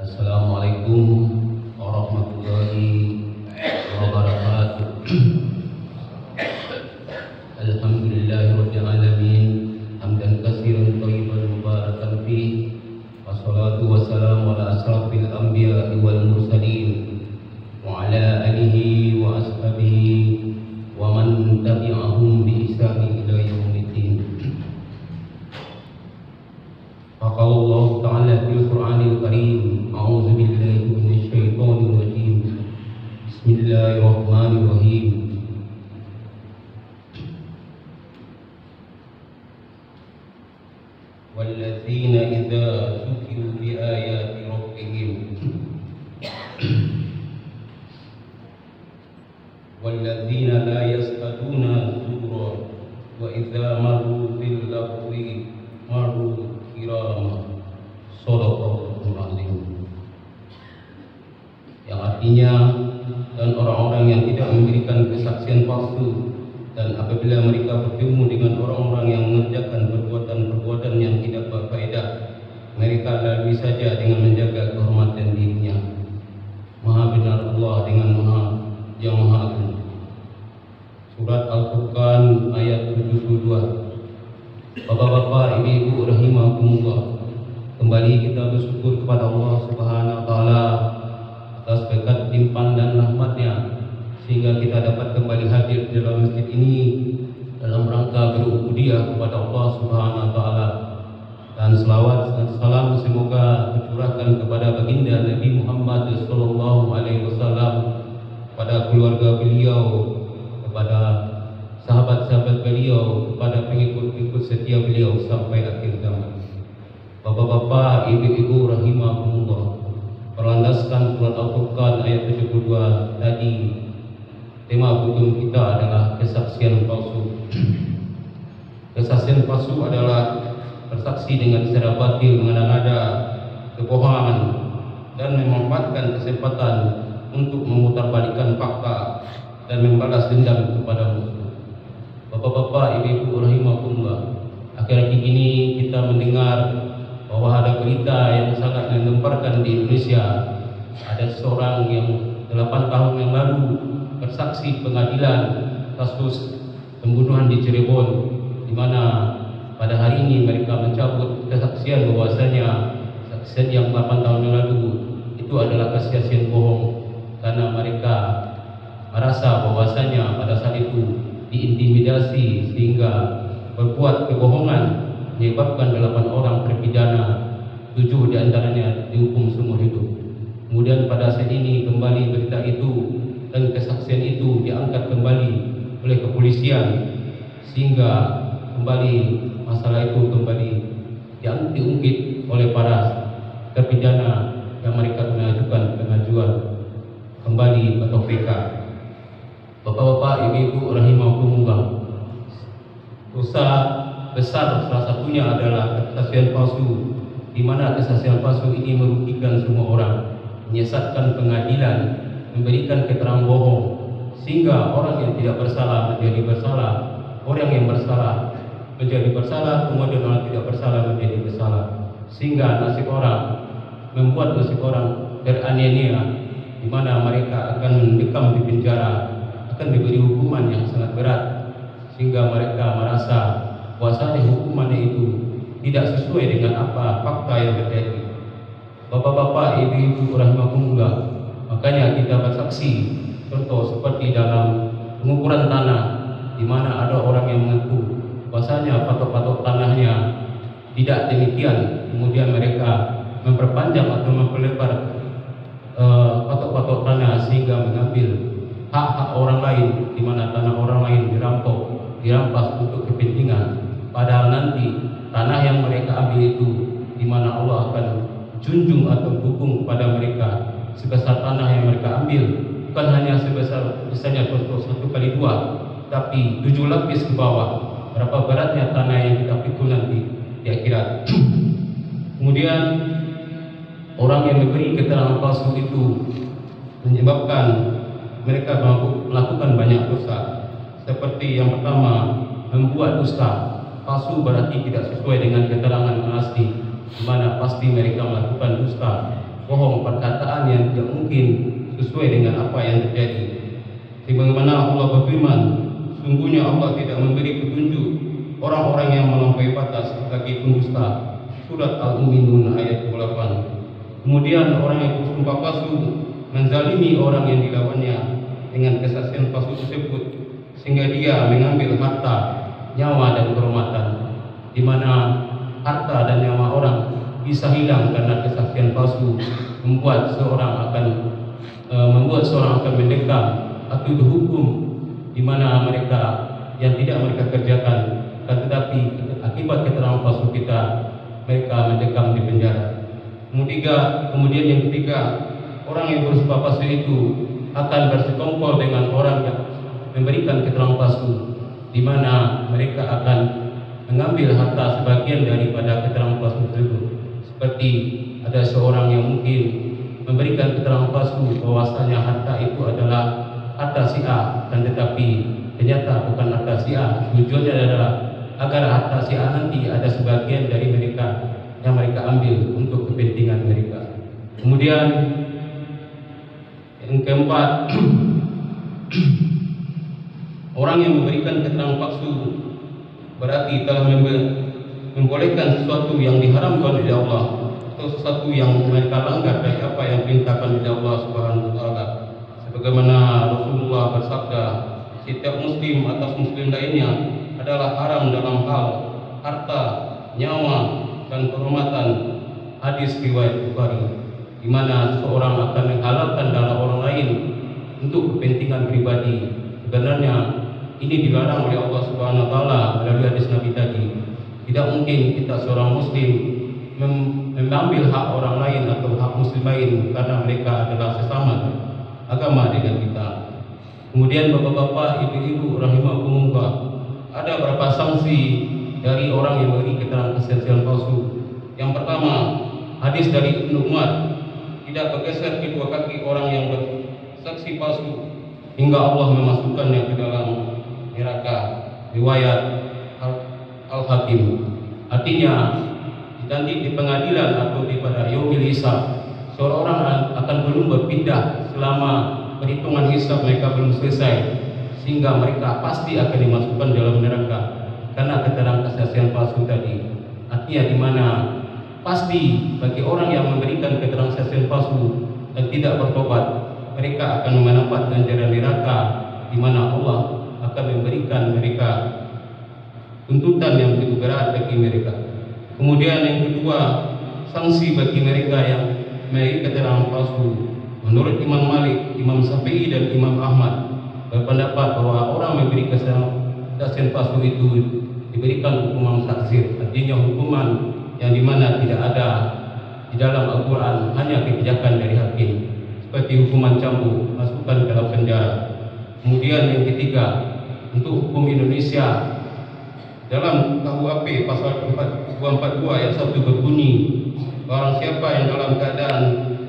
Assalamualaikum warahmatullahi wabarakatuh. Alhamdulillahirabbil alamin, hamdan katsiran thayyiban mubarakan fi, wassalatu wassalamu ala asrafil anbiya'i wal mursalin wa ala alihi wa ashabihi wa man tabi'ahum bi ihsanin ila yaumiddin. Faqala Allah Ta'ala fil Qur'anil Karim, a'udzu billahi minasy syaithanir rajim. Bismillahirrahmanirrahim. Walladzina idza dzukiru bi ayati rabbihim walladzina la yas'aluna zura wa idza marru bil lagwi marru kirama. Shadaqallahul azim. Yang artinya, dan orang-orang yang tidak memberikan kesaksian palsu, dan apabila mereka bertemu dengan orang-orang yang mengerjakan perbuatan-perbuatan yang tidak berfaedah, mereka lalui saja dengan menjaga kehormatan dirinya. Maha benar Allah dengan yang maha agung. Surat Al-Furqan ayat 72. Bapak-bapak, ibu-ibu rahimakumullah, kembali kita bersyukur kepada Allah Subhanahu wa taala atas berkat limpahan dan rahmatnya, sehingga kita dapat kembali hadir di dalam masjid ini dalam rangka berubudiyah kepada Allah Subhanahu wa taala. Dan selawat dan salam semoga tercurahkan kepada baginda Nabi Muhammad sallallahu alaihi wasallam, kepada keluarga beliau, kepada sahabat-sahabat beliau, kepada pengikut-pengikut setia beliau sampai akhir zaman. Bapak-bapak, ibu-ibu rahimakumullah, berlandaskan surat Al-Furqan ayat 72 tadi, tema buku kita adalah kesaksian palsu. Kesaksian palsu adalah bersaksi dengan secara batil, mengada-ngada kebohongan, dan memanfaatkan kesempatan untuk memutarbalikkan fakta dan membalas dendam kepada musuh. Bapak-bapak, ibu-ibu rahimakumullah, akhir-akhir ini kita mendengar bahwa ada berita yang sangat menggemparkan di Indonesia. Ada seorang yang 8 tahun yang lalu bersaksi pengadilan kasus pembunuhan di Cirebon, di mana pada hari ini mereka mencabut kesaksian bahwasanya kesaksian yang 8 tahun yang lalu itu adalah kesaksian bohong, karena mereka merasa bahwasanya pada saat itu diintimidasi sehingga berbuat kebohongan, menyebabkan 8 orang terpidana, 7 diantaranya dihukum seumur hidup. Kemudian pada saat ini kembali berita itu dan kesaksian itu diangkat kembali oleh kepolisian, sehingga kembali masalah itu kembali diungkit oleh para terpidana yang mereka mengajukan pengajuan kembali atau PK. Bapak-bapak, ibu-ibu rahimakumullah, dosa besar salah satunya adalah kesaksian palsu, di mana kesaksian palsu ini merugikan semua orang, menyesatkan pengadilan, memberikan keterangan bohong, sehingga orang yang tidak bersalah menjadi bersalah, orang yang bersalah menjadi bersalah, kemudian orang tidak bersalah menjadi bersalah, sehingga nasib orang membuat nasib orang teraniaya, di mana mereka akan mendekam di penjara, akan diberi hukuman yang sangat berat, sehingga mereka merasa bahwasanya hukumannya itu tidak sesuai dengan apa fakta yang terjadi. Bapak-bapak, ibu-ibu rahimakumullah, makanya kita bersaksi, contoh seperti dalam pengukuran tanah, di mana ada orang yang mengaku bahwasanya patok-patok tanahnya tidak demikian, kemudian mereka memperpanjang atau memperlebar patok-patok tanah sehingga mengambil hak-hak orang lain, di mana tanah orang lain dirampas untuk kepentingan. Padahal nanti tanah yang mereka ambil itu, di mana Allah akan junjung atau dukung kepada mereka sebesar tanah yang mereka ambil, bukan hanya sebesar misalnya contoh 1 kali 2, tapi 7 lapis ke bawah. Berapa beratnya tanah yang kita pikul nanti di akhirat. Kemudian orang yang memberi keterangan palsu itu menyebabkan mereka melakukan banyak dosa. Seperti yang pertama, membuat dusta. Palsu berarti tidak sesuai dengan keterangan asli, di mana pasti mereka melakukan dusta. bohong, perkataan yang tidak mungkin sesuai dengan apa yang terjadi. Sebagaimana Allah berfirman, sungguhnya Allah tidak memberi petunjuk orang-orang yang melampaui batas bagi pendusta. Surat Al-Mu'minun ayat 28. Kemudian orang yang bersumpah palsu menzalimi orang yang dilawannya dengan kesaksian palsu tersebut, sehingga dia mengambil harta, nyawa dan kehormatan, di mana harta dan nyawa orang bisa hilang karena kesaksian palsu, membuat seorang akan mendekam atau dihukum, di mana mereka yang tidak mereka kerjakan, tetapi akibat keterangan palsu kita mereka mendekam di penjara. Kemudian yang ketiga, orang yang bersumpah palsu itu akan bersekongkol dengan orang yang memberikan keterangan palsu, di mana mereka akan mengambil harta sebagian daripada keterangan palsu tersebut. Seperti ada seorang yang mungkin memberikan keterangan palsu bahwasanya harta itu adalah harta si A, dan tetapi ternyata bukan harta si A. Tujuannya adalah agar harta si A nanti ada sebagian dari mereka yang mereka ambil untuk kepentingan mereka. Kemudian yang keempat, orang yang memberikan keterangan palsu berarti telah membolehkan sesuatu yang diharamkan oleh Allah, atau sesuatu yang mereka langgar dari apa yang diperintahkan oleh Allah Subhanahu wa taala. Sebagaimana Rasulullah bersabda, setiap muslim atas muslim lainnya adalah haram dalam hal harta, nyawa, dan kehormatan. Hadis riwayat Bukhari, di mana seseorang akan menghalalkan darah orang lain untuk kepentingan pribadi. Sebenarnya ini dilarang oleh Allah Subhanahu wa taala melalui hadis Nabi tadi. Tidak mungkin kita seorang muslim mengambil hak orang lain atau hak muslim lain karena mereka adalah sesama agama dengan kita. Kemudian bapak-bapak, ibu-ibu rahimakumullah, ada berapa sanksi dari orang yang memberi keterangan kesaksian palsu. Yang pertama, hadis dari Ibnu Umar, tidak bergeser kedua kaki orang yang bersaksi palsu hingga Allah memasukkannya ke dalam neraka. Riwayat Al-Hakim. Artinya nanti di pengadilan atau di pada yaumil hisab, seorang akan belum berpindah selama perhitungan hisab mereka belum selesai, sehingga mereka pasti akan dimasukkan dalam neraka karena keterangan kesaksian palsu tadi. Artinya di mana pasti bagi orang yang memberikan keterangan kesaksian palsu dan tidak bertobat, mereka akan mendapat ganjaran neraka, di mana Allah akan memberikan mereka tuntutan yang begitu berat bagi mereka. Kemudian yang kedua, sanksi bagi mereka yang memberi keterangan palsu. Menurut Imam Malik, Imam Syafi'i dan Imam Ahmad berpendapat bahwa orang memberi kesaksian palsu itu diberikan hukuman takzir, artinya hukuman yang dimana tidak ada di dalam Al-Quran, hanya kebijakan dari hakim, seperti hukuman cambuk, masukkan dalam penjara. Kemudian yang ketiga, untuk hukum Indonesia, dalam KUHP pasal 242 ayat 1 berbunyi, barang siapa yang dalam keadaan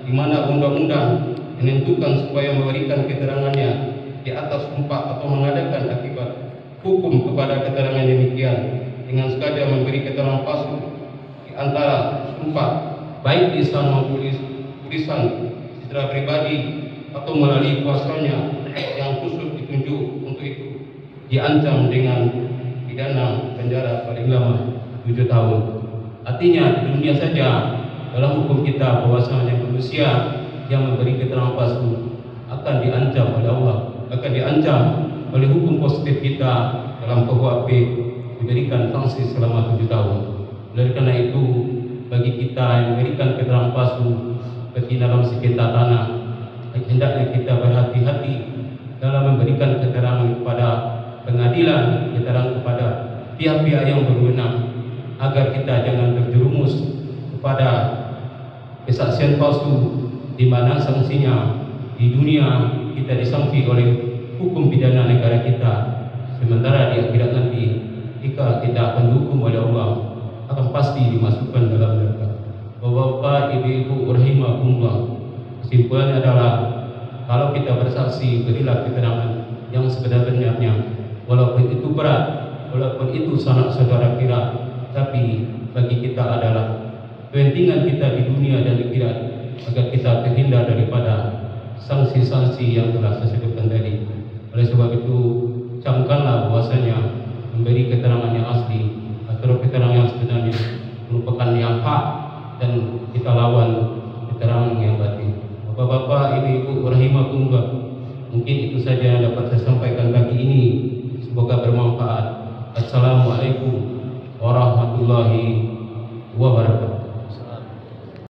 di mana undang-undang menentukan supaya memberikan keterangannya di atas sumpah atau mengadakan akibat hukum kepada keterangan demikian dengan sengaja memberi keterangan palsu di antara sumpah, baik lisan maupun tulisan secara pribadi atau melalui kuasanya yang khusus ditunjuk untuk itu, diancam dengan pidana penjara paling lama 7 tahun. Artinya di dunia saja dalam hukum kita bahwasanya manusia yang memberi keterangan palsu akan diancam oleh Allah, akan diancam oleh hukum positif kita dalam KUHP, diberikan sanksi selama 7 tahun. Oleh karena itu, bagi kita yang memberikan keterangan palsu seperti dalam sengketa tanah, hendaknya kita berhati-hati dalam memberikan keterangan kepada pengadilan, keterangan kepada pihak-pihak yang berwenang, agar kita jangan terjerumus kepada kesaksian palsu, di mana sanksinya di dunia kita disangsi oleh hukum pidana negara kita, sementara di akhirat nanti jika kita akan dihukum oleh Allah akan pasti dimasukkan dalam neraka. Bapak, ibu-ibu rahimakumullah, kesimpulannya adalah kalau kita bersaksi, berilah keterangan yang sebenar-benarnya, walaupun itu berat, walaupun itu sanak saudara kita, tapi bagi kita adalah kepentingan kita di dunia dan di akhirat, agar kita terhindar daripada sanksi-sanksi yang telah saya sebutkan tadi. Oleh sebab itu, camkanlah bahwasanya memberi keterangan yang asli atau keterangan yang sebenarnya merupakan yang hak, dan kita lawan keterangan yang batil. Bapak-bapak, ibu-ibu rahimakumullah, mungkin itu saja yang dapat saya sampaikan